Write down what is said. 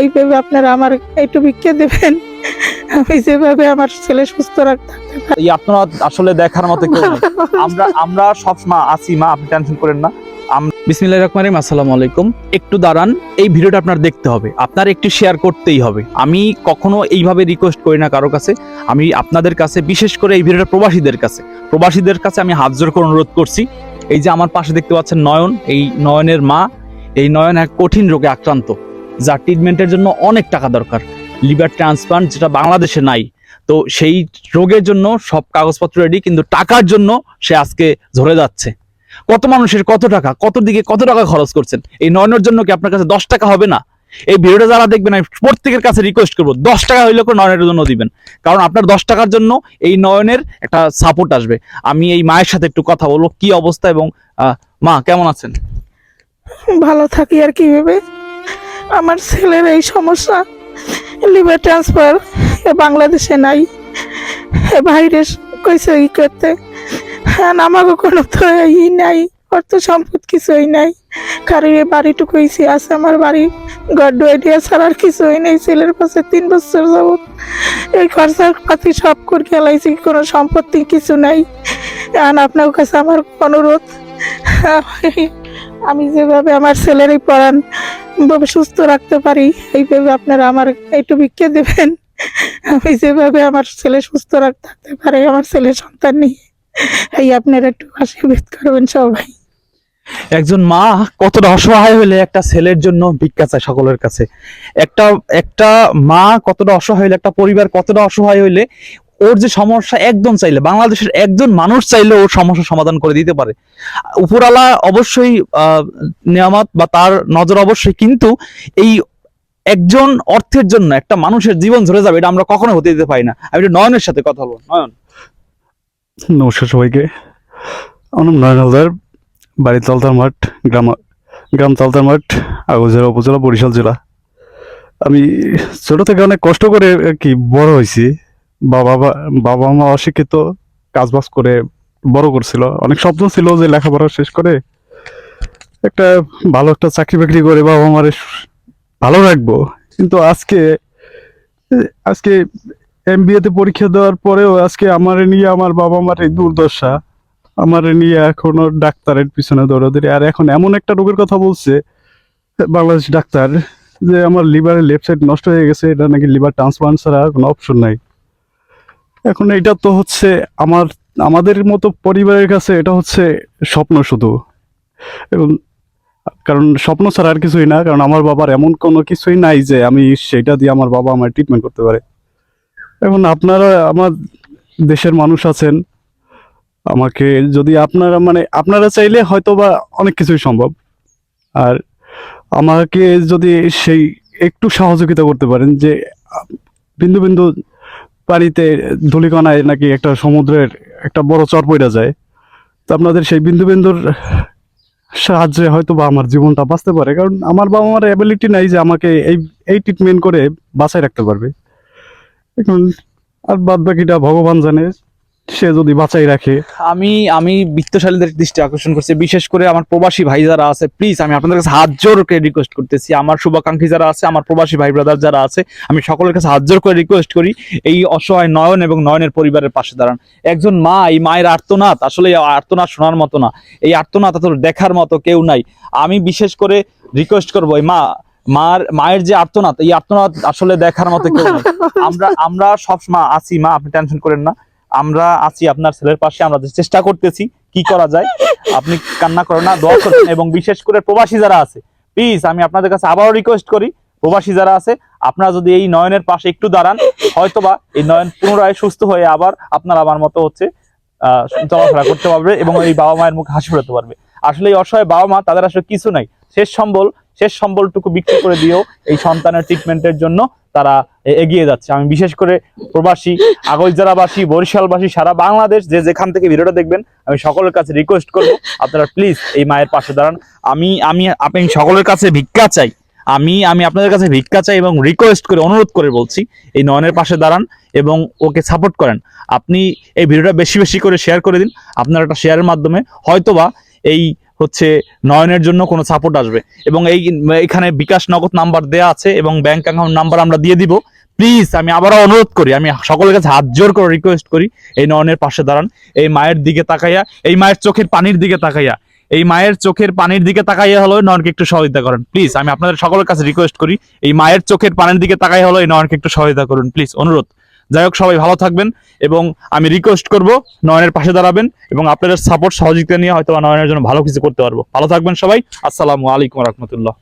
এইভাবে আপনারা আমার একটু ভিক্ষা দেবেন, আমি যেভাবে আমার ছেলে সুস্থ রাখতে এই আপনারা আসলে দেখার মতো কেউ নেই। আমরা আমরা সবসময় আছি মা, আপনি টেনশন করেন না। বিসমিল্লাহির রহমানির রহিম, আসসালামু আলাইকুম। একটু দাঁড়ান, এই ভিডিওটা আপনার দেখতে হবে, আপনার একটু শেয়ার করতেই হবে। আমি কখনো এইভাবে রিকোয়েস্ট করি না কারো কাছে। আমি আপনাদের কাছে, বিশেষ করে এই ভিডিওটা প্রবাসীদের কাছে আমি হাত জোর করে অনুরোধ করছি। এই যে আমার পাশে দেখতে পাচ্ছেন নয়ন, এই নয়নের মা। এই নয়ন এক কঠিন রোগে আক্রান্ত, যার ট্রিটমেন্টের জন্য অনেক টাকা দরকার, লিভার ট্রান্সপ্লান্ট, যেটা বাংলাদেশে নাই। তো সেই রোগের জন্য সব কাগজপত্র রেডি, কিন্তু টাকার জন্য সে আজকে ঝরে যাচ্ছে। কত মানুষের কত টাকা, কত দিকে কত টাকা খরচ করছেন। এই নয়নের জন্য কি আপনার কাছে 10 টাকা হবে না? এই ভিডিওটা যারা দেখবেন, আমি প্রত্যেকের কাছে রিকোয়েস্ট করবো 10 টাকা হইলে করে নয়নের জন্য দিবেন, কারণ আপনার 10 টাকার জন্য এই নয়নের একটা সাপোর্ট আসবে। আমি এই মায়ের সাথে একটু কথা বলবো, কি অবস্থা। এবং মা কেমন আছেন? ভালো থাকি আর কিভাবে। আমার ছেলের এই সমস্যা, লিভার ট্রান্সফার বাংলাদেশে নাই, বাইরে কইছে ই করতে। হ্যাঁ, আমাকে কোনো তো ই নাই, অর্থ সম্পদ কিছুই নাই। কারণ এই বাড়িটুকু আছে, আমার বাড়ি ঘর ডুয়ে ছাড়া আর কিছুই নেই। ছেলের পাশে 3 বছর যাবত এই খরচা পাতি সব করে খেলাইছি, কোনো সম্পত্তি কিছু নাই। এখন আপনার কাছে আমার অনুরোধ, আমি যেভাবে আমার ছেলের এই পড়ান সুস্থ রাখতে পারি, এইভাবে আপনারা আমার একটু ভিক্ষা দেবেন, আমি যেভাবে আমার ছেলে সুস্থ থাকতে পারে, আমার ছেলে সন্তান নিয়ে, এই আপনারা একটু আশীর্বাদ করবেন সবাই। একজন মা কতটা অসহায় হলে একটা ছেলের জন্য ভিক্ষা চায় সকলের কাছে। একটা মা কতটা অসহায় হইলে, একটা পরিবার কতটা অসহায় হইলে ওর যে সমস্যা একজন চাইলে, বাংলাদেশের একজন মানুষ চাইলে ওর সমস্যা সমাধান করে দিতে পারে। উপরালা অবশ্যই নিয়ামত বা তার নজর অবশ্যই, কিন্তু এই একজন অর্থের জন্য একটা মানুষের জীবন ঝরে যাবে, এটা আমরা কখনো হতে দিতে পারি না। আমি একটু নয়নের সাথে কথা বলবো। নয়ন, নমস্কার সবাইকে। আমার নাম নয়ন হালদার, বাড়ি তালতার মাঠ, গ্রাম তালতার মাঠ, আগরজেলা উপজেলা, বরিশাল জেলা। আমি ছোট থেকে অনেক কষ্ট করে আর কি বড় হয়েছি। বাবা মা অশিক্ষিত, কাজবাজ করে বড় করছিল। অনেক স্বপ্ন ছিল যে লেখাপড়া শেষ করে একটা ভালো একটা চাকরি বাকরি করে বাবা মারে ভালো রাখবো। কিন্তু আজকে MBA তে পরীক্ষা দেওয়ার পরেও আজকে আমারে নিয়ে আমার বাবা মার এই দুর্দশা, আমারে নিয়ে এখনো ডাক্তারের পিছনে দৌড়াদৌড়ি। আর এখন এমন একটা রোগের কথা বলছে বাংলাদেশ ডাক্তার যে আমার লিভারের লেফট সাইড নষ্ট হয়ে গেছে, এটা নাকি লিভার ট্রান্সপ্লান্ট ছাড়া কোনো অপশন নাই। এখন এটা তো হচ্ছে আমাদের মতো পরিবারের কাছে এটা হচ্ছে স্বপ্ন শুধু। এবং কারণ স্বপ্ন ছাড়া আর কিছুই না, কারণ আমার বাবার এমন কোনো কিছুই নাই যে আমি সেটা দিয়ে আমার বাবা আমার ট্রিটমেন্ট করতে পারে। এখন আপনারা আমার দেশের মানুষ আছেন, আমাকে যদি আপনারা চাইলে হয়তো বা অনেক কিছুই সম্ভব। আর আমাকে যদি সেই একটু সহযোগিতা করতে পারেন যে বিন্দু বিন্দু পানিতে ধূলিকণায় নাকি একটা সমুদ্রের একটা বড় চর পড়ে যায়, তো আপনাদের সেই বিন্দু বিন্দুর সাহায্যে হয়তো বা আমার জীবনটা বাঁচতে পারে। কারণ আমার বাবা মার অ্যাবিলিটি নাই যে আমাকে এই ট্রিটমেন্ট করে বাঁচায় রাখতে পারবে। এখন আর বাদ বাকিটা ভগবান জানে, সে যদি বাঁচাই রাখে। আমি বিত্তশালীদের দৃষ্টি আকর্ষণ করছি, বিশেষ করে আমার প্রবাসী ভাই যারা আছে, প্লিজ আমি আপনাদের কাছে হাত জোর করে রিকোয়েস্ট করতেছি। আমার শুভাকাঙ্ক্ষী যারা আছে, আমার প্রবাসী ভাই ব্রাদার যারা আছে, আমি সকলের কাছে হাত জোর করে রিকোয়েস্ট করি, এই অসহায় নয়ন এবং নয়নের পরিবারের পাশে দাঁড়ান। একজন মা, এই মায়ের আর্তনাদ আসলে আর্তনাদ শোনার মতো না, এই আর্তনাদ এত দেখার মতো কেউ নাই। আমি বিশেষ করে রিকোয়েস্ট করবো, এই মায়ের যে আর্তনাদ, এই আর্তনাদ আসলে দেখার মতো কেউ নাই। আমরা সবসময় আছি মা, আপনি টেনশন করেন না। আমরা আছি আপনার ছেলের পাশে, আমরা চেষ্টা করতেছি কি করা যায়। আপনি কান্না করেন না, দোয়া করবেন। এবং বিশেষ করে প্রবাসী যারা আছে, প্লিজ আমি আপনাদের কাছে আবারও রিকোয়েস্ট করি, প্রবাসী যারা আছে, আপনারা যদি এই নয়নের পাশে একটু দাঁড়ান, হয়তোবা এই নয়ন পুনরায় সুস্থ হয়ে আবার আপনার আমার মতো হচ্ছে চলাফেরা করতে পারবে এবং এই বাবা মায়ের মুখে হাসি ফোটাতে পারবে। আসলে এই অসহায় বাবা মা, তাদের আসলে কিছু নাই, শেষ সম্বলটুকু বিক্রি করে দিয়েও এই সন্তানের ট্রিটমেন্টের জন্য তারা এগিয়ে যাচ্ছে। আমি বিশেষ করে প্রবাসী, আগরজেলাবাসী, বরিশালবাসী, সারা বাংলাদেশ যে যেখান থেকে ভিডিওটা দেখবেন, আমি সকলের কাছে রিকোয়েস্ট করবো আপনারা প্লিজ এই মায়ের পাশে দাঁড়ান। আপনি সকলের কাছে ভিক্ষা চাই, আমি আপনাদের কাছে ভিক্ষা চাই এবং রিকোয়েস্ট করে, অনুরোধ করে বলছি, এই নয়নের পাশে দাঁড়ান এবং ওকে সাপোর্ট করেন। আপনি এই ভিডিওটা বেশি বেশি করে শেয়ার করে দিন। আপনার একটা শেয়ারের মাধ্যমে হয়তোবা এই হচ্ছে নয়নের জন্য কোনো সাপোর্ট আসবে। এবং এখানে বিকাশ নগদ নাম্বার দেয়া আছে এবং ব্যাংক অ্যাকাউন্ট নাম্বার আমরা দিয়ে দিব। প্লিজ আমি আবারও অনুরোধ করি, আমি সকলের কাছে হাত জোর করে রিকোয়েস্ট করি, এই নয়নের পাশে দাঁড়ান। এই মায়ের দিকে তাকাইয়া, এই মায়ের চোখের পানির দিকে তাকাইয়া, এই মায়ের চোখের পানির দিকে তাকাইয়া হলো নয়নকে একটু সহযোগিতা করেন প্লিজ। আমি আপনাদের সকলের কাছে রিকোয়েস্ট করি, এই মায়ের চোখের পানির দিকে তাকাইয়া হলো এই নয়নকে একটু সহযোগিতা করুন প্লিজ, অনুরোধ। যাই হোক, সবাই ভালো থাকবেন এবং আমি রিকোয়েস্ট করব নয়নের পাশে দাঁড়াবেন এবং আপনাদের সাপোর্ট সহযোগিতা নিয়ে হয়তো নয়নের জন্য ভালো কিছু করতে পারবো। ভালো থাকবেন সবাই। আসসালামু আলাইকুম রহমতুল্লাহ।